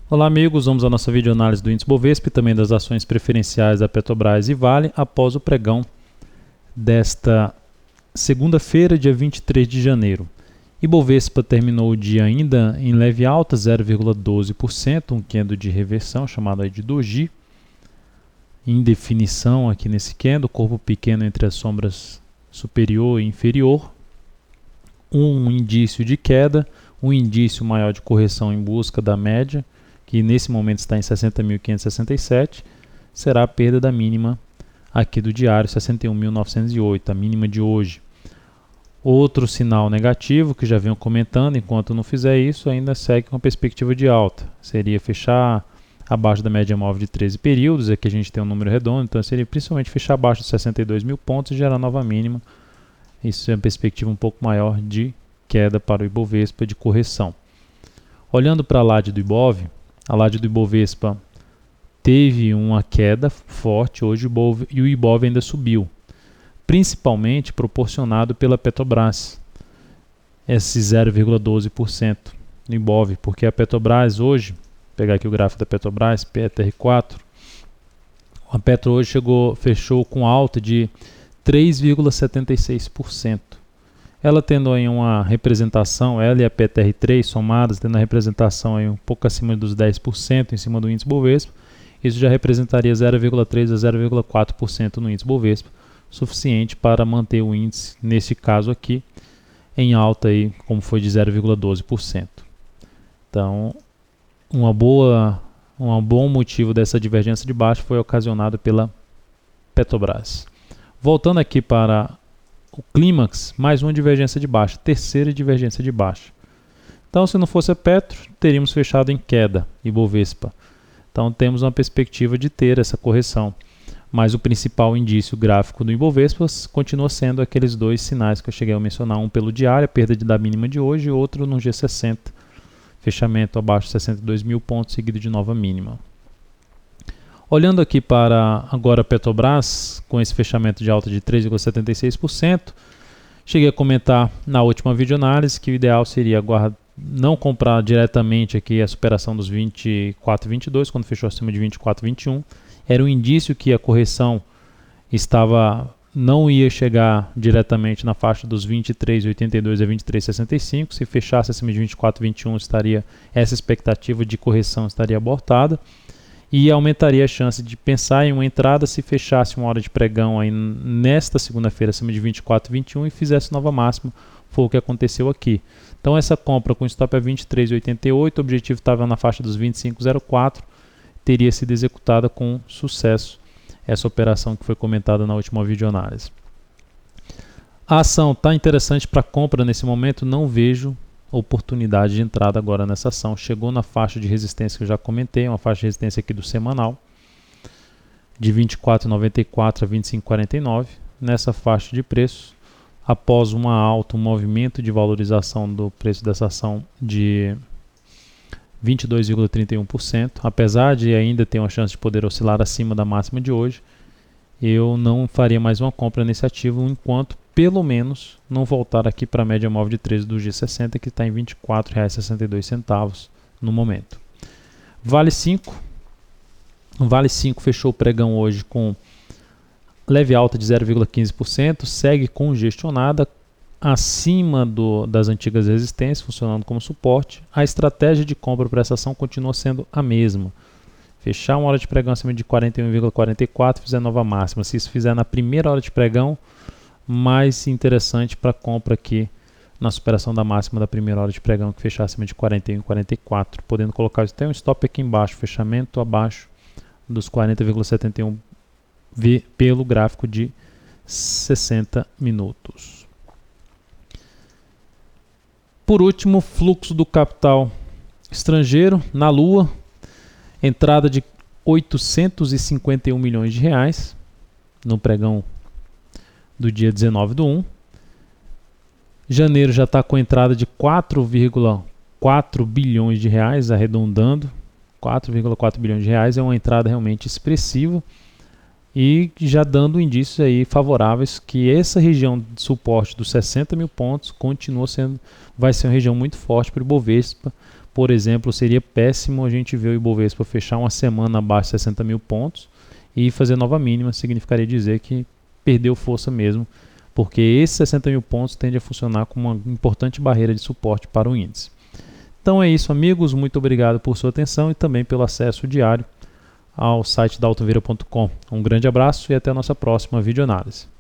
Olá amigos, vamos à nossa videoanálise do índice Bovespa e também das ações preferenciais da Petrobras e Vale após o pregão desta segunda-feira, dia 23 de janeiro. Ibovespa terminou o dia ainda em leve alta, 0,12%, um candle de reversão chamado aí de doji, em definição aqui nesse candle, corpo pequeno entre as sombras superior e inferior, um indício de queda, um indício maior de correção em busca da média, que nesse momento está em 60.567, será a perda da mínima aqui do diário, 61.908, a mínima de hoje. Outro sinal negativo que já venho comentando, enquanto não fizer isso, ainda segue com a perspectiva de alta. Seria fechar abaixo da média móvel de 13 períodos, aqui a gente tem um número redondo, então seria principalmente fechar abaixo de 62 mil pontos e gerar nova mínima. Isso é uma perspectiva um pouco maior de queda para o Ibovespa, de correção. Olhando para a LAD do Ibov, a LAD do Ibovespa teve uma queda forte hoje e o Ibov ainda subiu, principalmente proporcionado pela Petrobras, esse 0,12% no Ibov, porque a Petrobras hoje, vou pegar aqui o gráfico da Petrobras, PTR4, a Petro hoje fechou com alta de 3,76%. Ela tendo aí uma representação, ela e a PTR3 somadas, tendo a representação aí um pouco acima dos 10% em cima do índice Bovespa, isso já representaria 0,3% a 0,4% no índice Bovespa, suficiente para manter o índice, nesse caso aqui, em alta aí, como foi de 0,12%. Então, um bom motivo dessa divergência de baixa foi ocasionado pela Petrobras. Voltando aqui para o clímax, mais uma divergência de baixa, terceira divergência de baixa. Então, se não fosse a Petro, teríamos fechado em queda, Ibovespa. Então, temos uma perspectiva de ter essa correção. Mas o principal indício gráfico do Ibovespa continua sendo aqueles dois sinais que eu cheguei a mencionar, um pelo diário, a perda da mínima de hoje, e outro no G60, fechamento abaixo de 62 mil pontos, seguido de nova mínima. Olhando aqui para agora a Petrobras, com esse fechamento de alta de 3,76%, cheguei a comentar na última videoanálise que o ideal seria não comprar diretamente aqui a superação dos 24,22, quando fechou acima de 24,21. Era um indício que a correção não ia chegar diretamente na faixa dos 23,82 a 23,65. Se fechasse acima de 24,21, essa expectativa de correção estaria abortada. E aumentaria a chance de pensar em uma entrada se fechasse uma hora de pregão aí nesta segunda-feira acima de 24,21 e fizesse nova máxima. Foi o que aconteceu aqui. Então essa compra com stop a 23,88, o objetivo estava na faixa dos 25,04, teria sido executada com sucesso essa operação que foi comentada na última videoanálise. A ação está interessante para compra nesse momento, não vejo oportunidade de entrada agora nessa ação. Chegou na faixa de resistência que eu já comentei, uma faixa de resistência aqui do semanal, de 24,94 a 25,49. Nessa faixa de preço, após uma alta, um movimento de valorização do preço dessa ação de 22,31%, apesar de ainda ter uma chance de poder oscilar acima da máxima de hoje, eu não faria mais uma compra nesse ativo enquanto pelo menos não voltar aqui para a média móvel de 13 do G60, que está em R$ 24,62 no momento. Vale 5. O Vale 5 fechou o pregão hoje com leve alta de 0,15%, segue congestionada acima das antigas resistências, funcionando como suporte. A estratégia de compra para essa ação continua sendo a mesma. Fechar uma hora de pregão acima de 41,44, fizer nova máxima. Se isso fizer na primeira hora de pregão, mais interessante para compra aqui na superação da máxima da primeira hora de pregão, que fechar acima de 41,44, podendo colocar até um stop aqui embaixo, fechamento abaixo dos 40,71 pelo gráfico de 60 minutos. Por último, fluxo do capital estrangeiro na Lua, entrada de 851 milhões de reais no pregão do dia 19/1. Janeiro já está com entrada de 4,4 bilhões de reais, arredondando. 4,4 bilhões de reais é uma entrada realmente expressiva e já dando indícios aí favoráveis que essa região de suporte dos 60 mil pontos vai ser uma região muito forte para o Ibovespa, Por exemplo, seria péssimo a gente ver o Ibovespa fechar uma semana abaixo de 60 mil pontos e fazer nova mínima, significaria dizer que perdeu força mesmo, porque esses 60 mil pontos tende a funcionar como uma importante barreira de suporte para o índice. Então é isso, amigos, muito obrigado por sua atenção e também pelo acesso diário ao site daltonvieira.com. Um grande abraço e até a nossa próxima videoanálise.